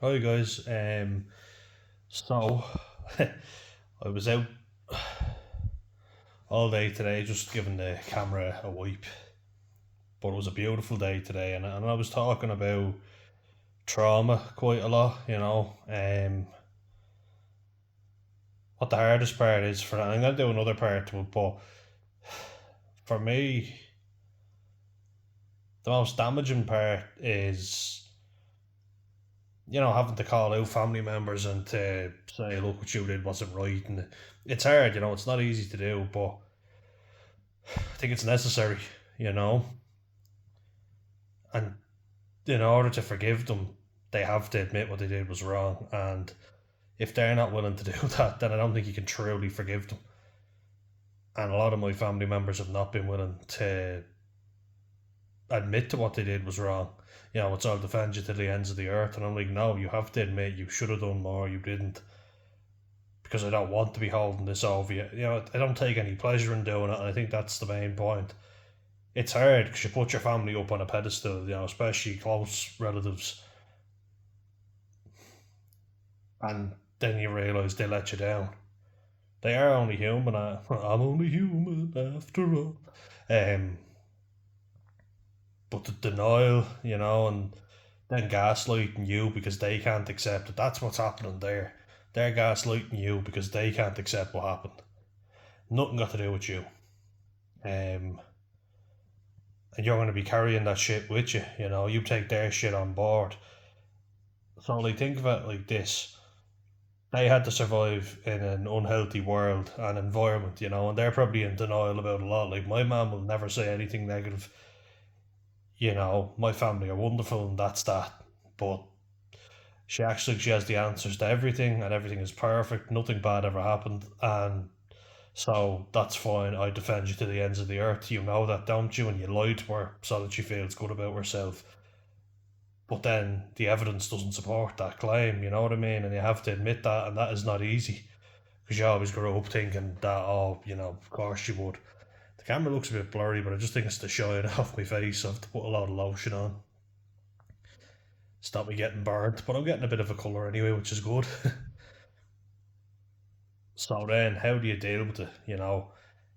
Hi guys. So I was out all day today, just giving the camera a wipe. But it was a beautiful day today, and I was talking about trauma quite a lot. What the hardest part is for that. I'm gonna do another part to it, but for me, the most damaging part is having to call out family members and to say, look, what you did wasn't right, and it's hard. It's not easy to do, but I think it's necessary. You know and in order to forgive them, they have to admit what they did was wrong. And if they're not willing to do that, then I don't think you can truly forgive them. And a lot of my family members have not been willing to admit to what they did was wrong. It's all defend you to the ends of the earth. And I'm like, no, you have to admit you should have done more, you didn't. Because I don't want to be holding this over you. I don't take any pleasure in doing it. And I think that's the main point. It's hard because you put your family up on a pedestal, especially close relatives, and then you realise they let you down. They are only human. I'm only human after all. Um, but the denial, and then gaslighting you because they can't accept it. That's what's happening there. They're gaslighting you because they can't accept what happened. Nothing got to do with you. Um, and you're going to be carrying that shit with you. You take their shit on board. So, like, think of it like this: they had to survive in an unhealthy world and environment, and they're probably in denial about a lot. Like, my mum will never say anything negative. My family are wonderful and that's that. But she has the answers to everything and everything is perfect. Nothing bad ever happened. And so that's fine. I defend you to the ends of the earth. You know that, don't you? And you lied to her so that she feels good about herself. But then the evidence doesn't support that claim, you know what I mean? And you have to admit that, and that is not easy because you always grow up thinking that, oh, of course you would. The camera looks a bit blurry, but I just think it's the shine off my face. I have to put a lot of lotion on, stop me getting burnt. But I'm getting a bit of a colour anyway, which is good. So then, how do you deal with it?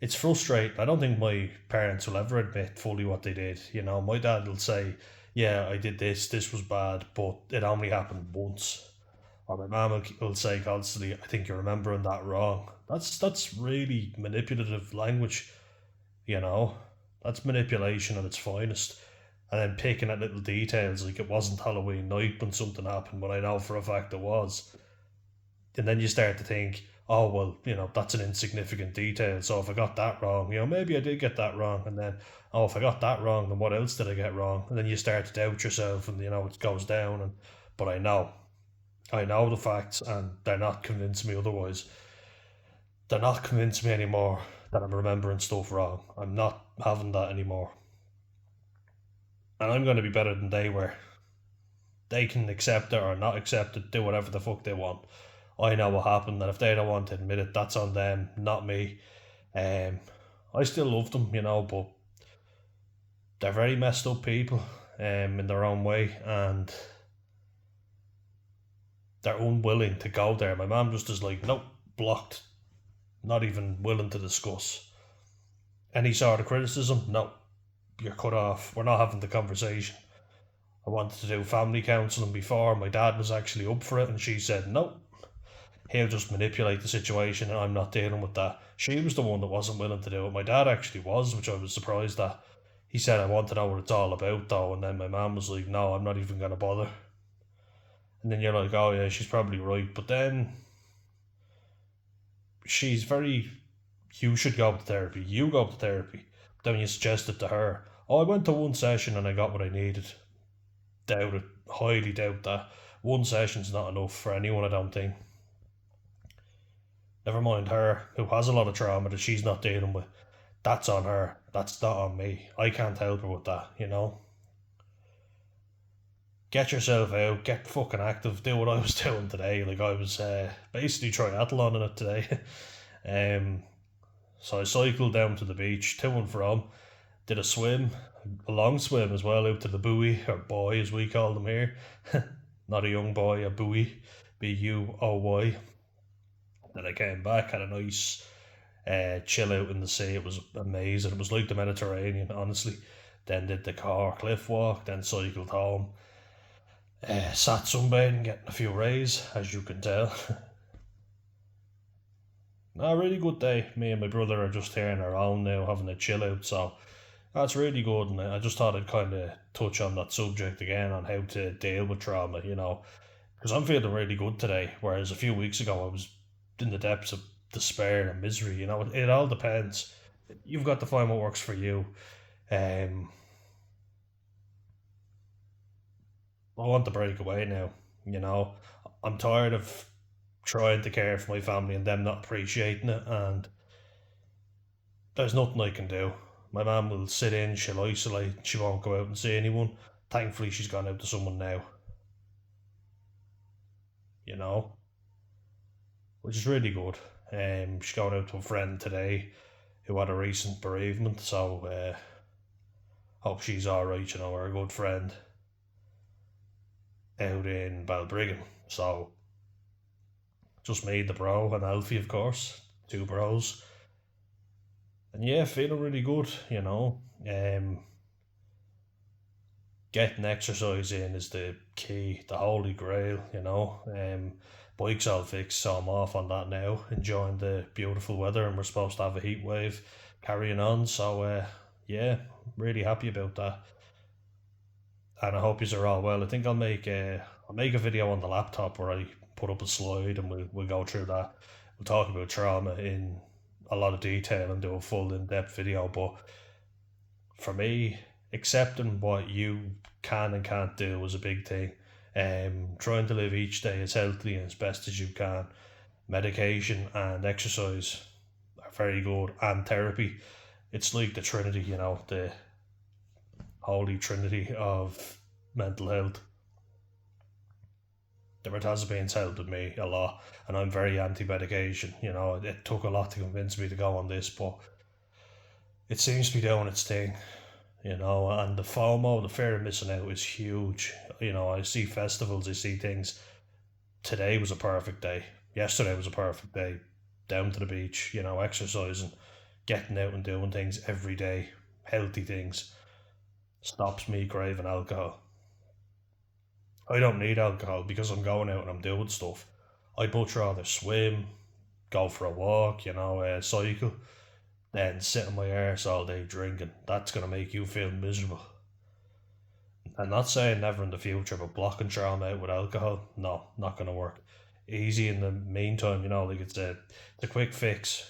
It's frustrating. I don't think my parents will ever admit fully what they did. My dad will say, "Yeah, I did this. This was bad, but it only happened once." Or my mum will say constantly, "I think you're remembering that wrong." That's really manipulative language. You know, that's manipulation at its finest. And then picking at little details like it wasn't Halloween night when something happened, but I know for a fact it was. And then you start to think, oh well, that's an insignificant detail. So if I got that wrong, maybe I did get that wrong. And then, oh, if I got that wrong, then what else did I get wrong? And then you start to doubt yourself, and it goes down. And but I know the facts, and they're not convincing me otherwise. They're not convincing me anymore that I'm remembering stuff wrong. I'm not having that anymore, and I'm going to be better than they were. They can accept it or not accept it, do whatever the fuck they want. I know what happened, and if they don't want to admit it, that's on them, not me. Um, I still love them, but they're very messed up people, in their own way, and they're unwilling to go there. My mum just is like, nope, blocked, not even willing to discuss any sort of criticism. No, you're cut off. We're not having the conversation. I wanted to do family counselling before. My dad was actually up for it, and she said no. He'll just manipulate the situation, and I'm not dealing with that. She was the one that wasn't willing to do it. My dad actually was, which I was surprised at. He said, I want to know what it's all about, though. And then my mum was like, no, I'm not even going to bother. And then you're like, oh, yeah, she's probably right. But then she's very, you should go to therapy. You go to therapy. But then when you suggest it to her, oh, I went to one session and I got what I needed. Doubt it. Highly doubt that. One session's not enough for anyone, I don't think. Never mind her, who has a lot of trauma that she's not dealing with. That's on her. That's not on me. I can't help her with that. Get yourself out, get fucking active, do what I was doing today. Like, I was basically triathlon in it today. um, so I cycled down to the beach, to and from, did a long swim as well, out to the buoy, or boy as we call them here. not a young boy, a buoy, Buoy. Then I came back, had a nice chill out in the sea. It was amazing. It was like the Mediterranean, honestly. Then did the car cliff walk, then cycled home. Sat sunbathing, getting a few rays, as you can tell. A really good day. Me and my brother are just here on our own now, having a chill out. So that's really good. And I just thought I'd kind of touch on that subject again on how to deal with trauma, because I'm feeling really good today. Whereas a few weeks ago, I was in the depths of despair and misery. It all depends. You've got to find what works for you. Um, I want to break away now. You know, I'm tired of trying to care for my family and them not appreciating it, and there's nothing I can do. My mum will sit in, she'll isolate, she won't go out and see anyone. Thankfully, she's gone out to someone now, you know, which is really good. She's going out to a friend today who had a recent bereavement, so hope she's alright, we're a good friend out in Balbriggan. So just me, the bro, and Alfie, of course, two bros. And yeah, feeling really good, getting exercise in is the key, the holy grail, Bike's all fixed, so I'm off on that now, enjoying the beautiful weather, and we're supposed to have a heat wave carrying on. So, yeah, really happy about that. And I hope you are all well. I think I'll make a video on the laptop where I put up a slide and we'll go through that. We'll talk about trauma in a lot of detail and do a full in depth video. But for me, accepting what you can and can't do was a big thing. Trying to live each day as healthy and as best as you can. Medication and exercise are very good, and therapy. It's like the trinity, the holy trinity of mental health. The mirtazapine's helped with me a lot, and I'm very anti-medication. It took a lot to convince me to go on this, but it seems to be doing its thing. And the FOMO, the fear of missing out, is huge. I see festivals, I see things. Today was a perfect day. Yesterday was a perfect day. Down to the beach, exercising, getting out and doing things every day, healthy things, stops me craving alcohol. I don't need alcohol because I'm going out and I'm doing stuff. I'd much rather swim, go for a walk, cycle, than sit on my arse all day drinking. That's going to make you feel miserable. I'm not saying never in the future, but blocking trauma out with alcohol, no, not going to work. Easy in the meantime, like it's a quick fix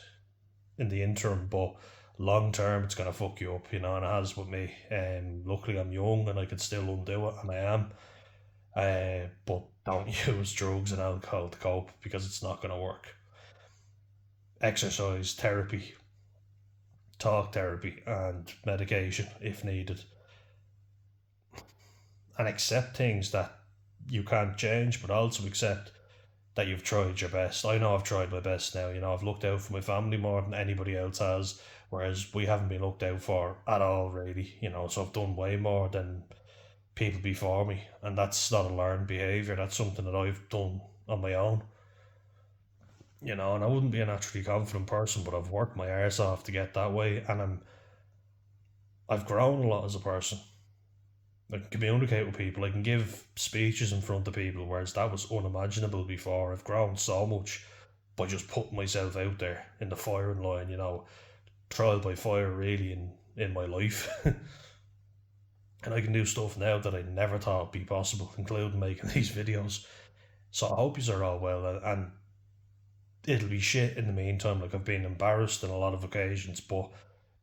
in the interim, but long term it's going to fuck you up, and it has with me. Luckily I'm young and I can still undo it, and I am. But don't use drugs and alcohol to cope because it's not going to work. Exercise, therapy, talk therapy, and medication if needed, and accept things that you can't change, but also accept that you've tried your best. I know I've tried my best now. I've looked out for my family more than anybody else has, whereas we haven't been looked out for at all, really. So I've done way more than people before me, and that's not a learned behaviour. That's something that I've done on my own. And I wouldn't be a naturally confident person, but I've worked my arse off to get that way, and I've grown a lot as a person. I can communicate with people. I can give speeches in front of people, whereas that was unimaginable before. I've grown so much by just putting myself out there in the firing line. Trial by fire, really, in my life. And I can do stuff now that I never thought would be possible, including making these videos. So I hope you are all well, and it'll be shit in the meantime. Like, I've been embarrassed on a lot of occasions, but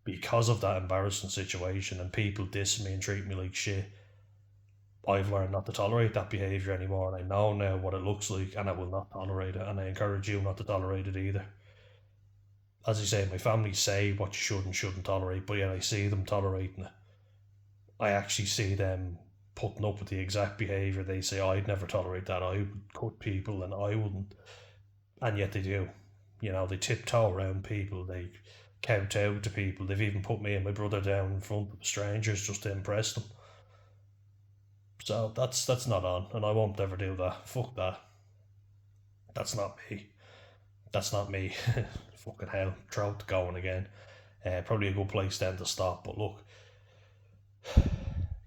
because of that embarrassing situation and people diss me and treat me like shit, I've learned not to tolerate that behaviour anymore, and I know now what it looks like, and I will not tolerate it, and I encourage you not to tolerate it either. As I say, my family say what you should and shouldn't tolerate, but yet I see them tolerating it. I actually see them putting up with the exact behaviour they say I'd never tolerate that. I would cut people and I wouldn't, and yet they do. They tiptoe around people, they kowtow to people. They've even put me and my brother down in front of strangers just to impress them. So that's not on, and I won't ever do that. Fuck that. That's not me. That's not me. Fucking hell, trout going again. Probably a good place then to stop. But look,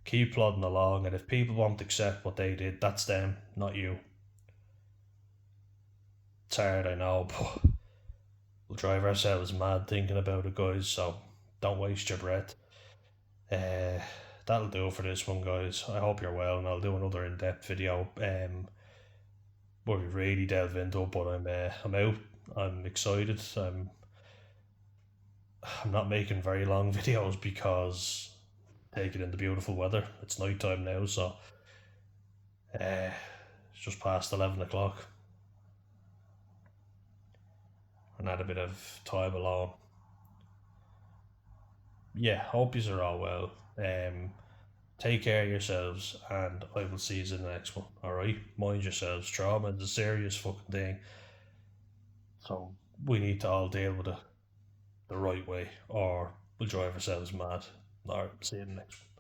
keep plodding along, and if people won't accept what they did, that's them, not you. It's hard, I know, but we'll drive ourselves mad thinking about it, guys. So don't waste your breath. Uh, that'll do for this one, guys. I hope you're well, and I'll do another in-depth video where we really delve into it. But I'm out. I'm excited. I'm not making very long videos because taking in the beautiful weather. It's night time now, so uh, it's just past 11 o'clock, and had a bit of time alone. Yeah, hope you are all well. Take care of yourselves, and I will see you in the next one. All right, mind yourselves. Trauma is a serious fucking thing, so we need to all deal with it the right way, or we'll drive ourselves mad. All right, see you in the next one.